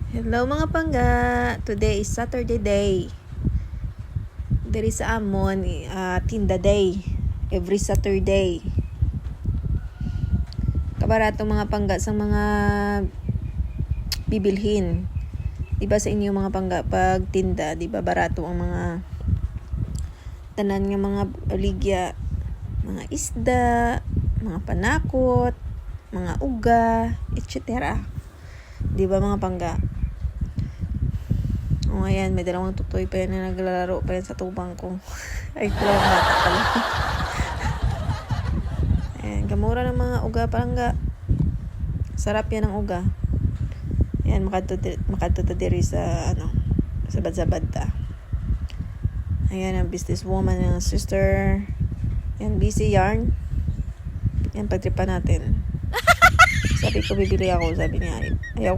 Hello mga pangga! Today is Saturday day. Diri sa amon, tinda day. Every Saturday. Kabarato mga pangga sa mga bibilhin. Diba sa inyo mga pangga, pag tinda, diba barato ang mga tanan nga mga aligya, mga isda, mga panakot, mga uga, etc. Diba mga pangga? O ayan, may dalawang tutoy pa yan na naglalaro pa yan sa tubang ko. Ay, dalawang bata pala. Ayan, gamura ng mga uga pangga. Sarap yan ng uga. Ayan, makatuto diri sa sa sabad ta. Ayan, ang businesswoman ng sister. Ayan, busy yarn. Ayan, pagtripa natin. Sabi ko, bibili ako. Sabi niya, ayaw ko